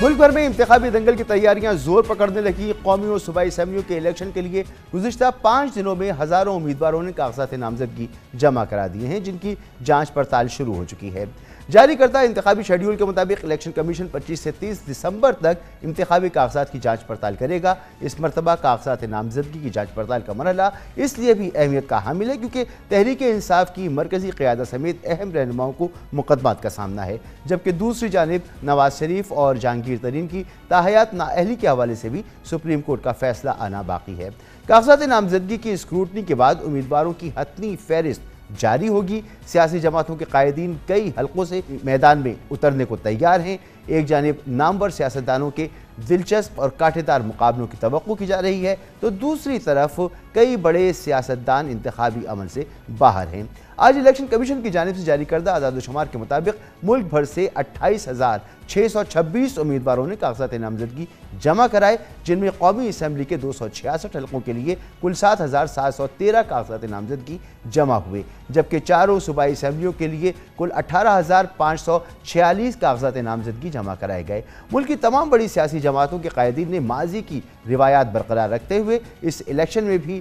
ملک بھر میں انتخابی دنگل کی تیاریاں زور پکڑنے لگی۔ قومی اور صوبائی اسمبلیوں کے الیکشن کے لیے گزشتہ 5 دنوں میں ہزاروں امیدواروں نے کاغذات نامزدگی جمع کرا دیے ہیں، جن کی جانچ پڑتال شروع ہو چکی ہے۔ جاری کردہ انتخابی شیڈیول کے مطابق الیکشن کمیشن 25 سے 30 دسمبر تک انتخابی کاغذات کی جانچ پڑتال کرے گا۔ اس مرتبہ کاغذات نامزدگی کی جانچ پڑتال کا مرحلہ اس لیے بھی اہمیت کا حامل ہے کیونکہ تحریک انصاف کی مرکزی قیادت سمیت اہم رہنماؤں کو مقدمات کا سامنا ہے، جبکہ دوسری جانب نواز شریف اور جہانگیر ترین کی تاحیات نااہلی کے حوالے سے بھی سپریم کورٹ کا فیصلہ آنا باقی ہے۔ کاغذات نامزدگی کی اسکروٹنی کے بعد امیدواروں کی حتمی فہرست جاری ہوگی۔ سیاسی جماعتوں کے قائدین کئی حلقوں سے میدان میں اترنے کو تیار ہیں۔ ایک جانب نامور سیاستدانوں کے دلچسپ اور کانٹے دار مقابلوں کی توقع کی جا رہی ہے تو دوسری طرف کئی بڑے سیاستدان انتخابی عمل سے باہر ہیں۔ آج الیکشن کمیشن کی جانب سے جاری کردہ اعداد و شمار کے مطابق ملک بھر سے 28,626 امیدواروں نے کاغذات نامزدگی جمع کرائے، جن میں قومی اسمبلی کے 266 حلقوں کے لیے کل 7,713 کاغذات نامزدگی جمع ہوئے، جبکہ چاروں صوبائی اسمبلیوں کے لیے کل 18,546 کاغذات نامزدگی جمع کرائے گئے۔ ملک کی تمام بڑی سیاسی جماعتوں کے قائدین نے ماضی کی روایات برقرار رکھتے ہوئے اس الیکشن میں بھی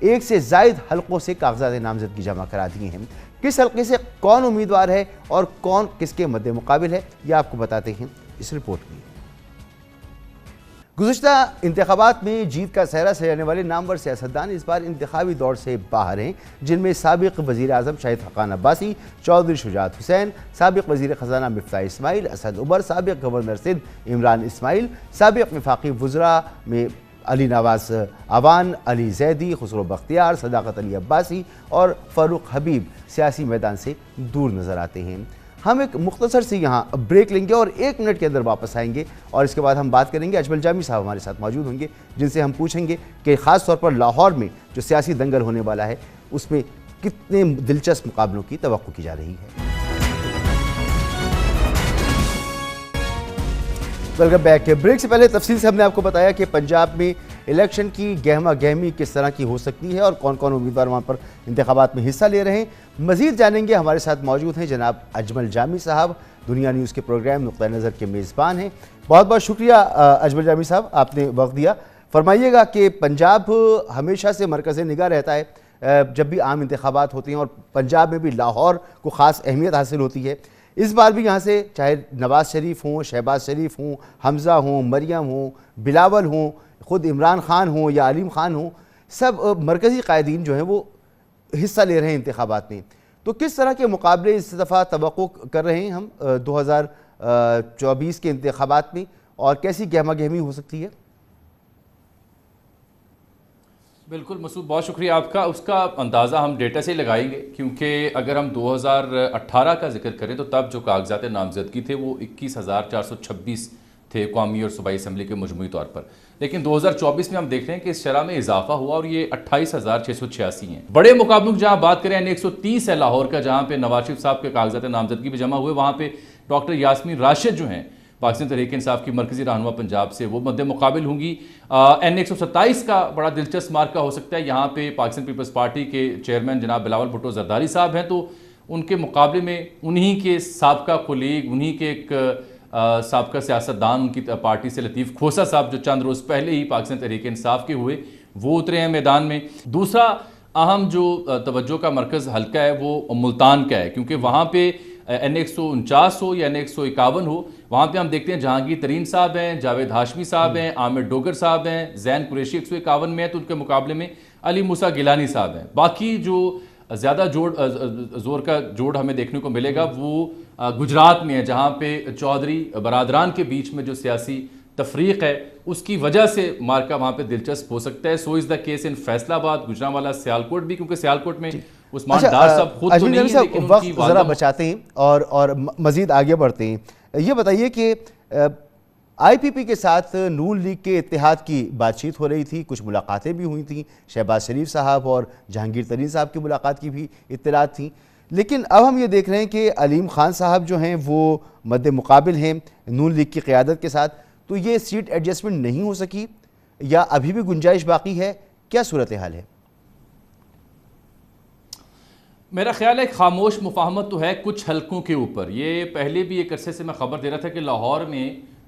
ایک سے زائد حلقوں سے کاغذات نامزدگی جمع کرا دیے ہیں۔ کس حلقے سے کون امیدوار ہے اور کون کس کے مد مقابل ہے، یہ آپ کو بتاتے ہیں اس رپورٹ میں۔ گزشتہ انتخابات میں جیت کا سہرا سجانے والے نامور سیاستدان اس بار انتخابی دوڑ سے باہر ہیں، جن میں سابق وزیر اعظم شاہد حقان عباسی، چودھری شجاعت حسین، سابق وزیر خزانہ مفتاح اسماعیل، اسد عمر، سابق گورنر سندھ عمران اسماعیل، سابق وفاقی وزراء میں علی نواز عوان، علی زیدی، خسرو بختیار، صداقت علی عباسی اور فاروق حبیب سیاسی میدان سے دور نظر آتے ہیں۔ ہم ایک مختصر سی یہاں بریک لیں گے اور 1 منٹ کے اندر واپس آئیں گے اور اس کے بعد ہم بات کریں گے۔ اجمل جامی صاحب ہمارے ساتھ موجود ہوں گے، جن سے ہم پوچھیں گے کہ خاص طور پر لاہور میں جو سیاسی دنگل ہونے والا ہے اس میں کتنے دلچسپ مقابلوں کی توقع کی جا رہی ہے۔ Welcome back. بریک سے پہلے تفصیل سے ہم نے آپ کو بتایا کہ پنجاب میں الیکشن کی گہما گہمی کس طرح کی ہو سکتی ہے اور کون کون امیدوار وہاں پر انتخابات میں حصہ لے رہے ہیں، مزید جانیں گے۔ ہمارے ساتھ موجود ہیں جناب اجمل جامی صاحب، دنیا نیوز کے پروگرام نقطہ نظر کے میزبان ہیں۔ بہت بہت شکریہ اجمل جامی صاحب، آپ نے وقت دیا۔ فرمائیے گا کہ پنجاب ہمیشہ سے مرکز نگاہ رہتا ہے جب بھی عام انتخابات ہوتے ہیں، اور پنجاب میں بھی لاہور کو خاص اہمیت حاصل ہوتی ہے۔ اس بار بھی یہاں سے چاہے نواز شریف ہوں، شہباز شریف ہوں، حمزہ ہوں، مریم ہوں، بلاول ہوں، خود عمران خان ہوں یا علیم خان ہوں، سب مرکزی قائدین جو ہیں وہ حصہ لے رہے ہیں انتخابات میں۔ تو کس طرح کے مقابلے اس دفعہ توقع کر رہے ہیں ہم 2024 کے انتخابات میں، اور کیسی گہما گہمی ہو سکتی ہے؟ بالکل مسعود، بہت شکریہ آپ کا۔ اس کا اندازہ ہم ڈیٹا سے لگائیں گے، کیونکہ اگر ہم 2018 کا ذکر کریں تو تب جو کاغذات نامزدگی تھے وہ 21,426 تھے قومی اور صوبائی اسمبلی کے مجموعی طور پر، لیکن 2024 میں ہم دیکھ رہے ہیں کہ اس شرح میں اضافہ ہوا اور یہ 28,686 ہیں۔ بڑے مقابلوں کی جہاں بات کریں، 130 ہے لاہور کا، جہاں پہ نواز شریف صاحب کے کاغذات نامزدگی بھی جمع ہوئے، وہاں پہ ڈاکٹر یاسمین راشد جو ہیں پاکستان تحریک انصاف کی مرکزی رہنما پنجاب سے، وہ مد مقابل ہوں گی۔ N127 کا بڑا دلچسپ مارکہ ہو سکتا ہے، یہاں پہ پاکستان پیپلز پارٹی کے چیئرمین جناب بلاول بھٹو زرداری صاحب ہیں، تو ان کے مقابلے میں انہی کے سابقہ کولیگ، انہی کے ایک سابقہ سیاستدان ان کی پارٹی سے لطیف کھوسہ صاحب جو چند روز پہلے ہی پاکستان تحریک انصاف کے ہوئے، وہ اترے ہیں میدان میں۔ دوسرا اہم جو توجہ کا مرکز حلقہ ہے وہ ملتان کا ہے، کیونکہ وہاں پہ N149 ہو یا N151 ہو، وہاں پہ ہم دیکھتے ہیں جہانگیر ترین صاحب ہیں، جاوید ہاشمی صاحب ہیں، عامر ڈوگر صاحب ہیں، زین قریشی 151 میں ہے، تو ان کے مقابلے میں علی موسیٰ گیلانی صاحب ہیں۔ باقی جو زیادہ زور کا جوڑ ہمیں دیکھنے کو ملے گا وہ گجرات میں ہے، جہاں پہ چودھری برادران کے بیچ میں جو سیاسی تفریق ہے اس کی وجہ سے مارکہ وہاں پہ دلچسپ ہو سکتا ہے۔ سو از دا کیس ان فیصل آباد، گجرانوالہ، سیالکوٹ بھی، کیونکہ سیالکوٹ میں عثمان ڈار صاحب خود تو نہیں ہیں، لیکن ان کی وقت ذرا بچاتے ہیں اور مزید آگے بڑھتے ہیں۔ یہ بتائیے کہ آئی پی پی کے ساتھ نون لیگ کے اتحاد کی بات چیت ہو رہی تھی، کچھ ملاقاتیں بھی ہوئی تھیں، شہباز شریف صاحب اور جہانگیر ترین صاحب کی ملاقات کی بھی اطلاعات تھیں، لیکن اب ہم یہ دیکھ رہے ہیں کہ علیم خان صاحب جو ہیں وہ مد مقابل ہیں نون لیگ کی قیادت کے ساتھ، تو یہ سیٹ ایڈجسٹمنٹ نہیں ہو سکی یا ابھی بھی گنجائش باقی ہے؟ کیا صورتحال ہے؟ میرا خیال ہے ایک خاموش مفاہمت تو ہے کچھ حلقوں کے اوپر۔ یہ پہلے بھی ایک عرصے سے میں خبر دے رہا تھا کہ لاہور میں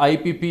IPP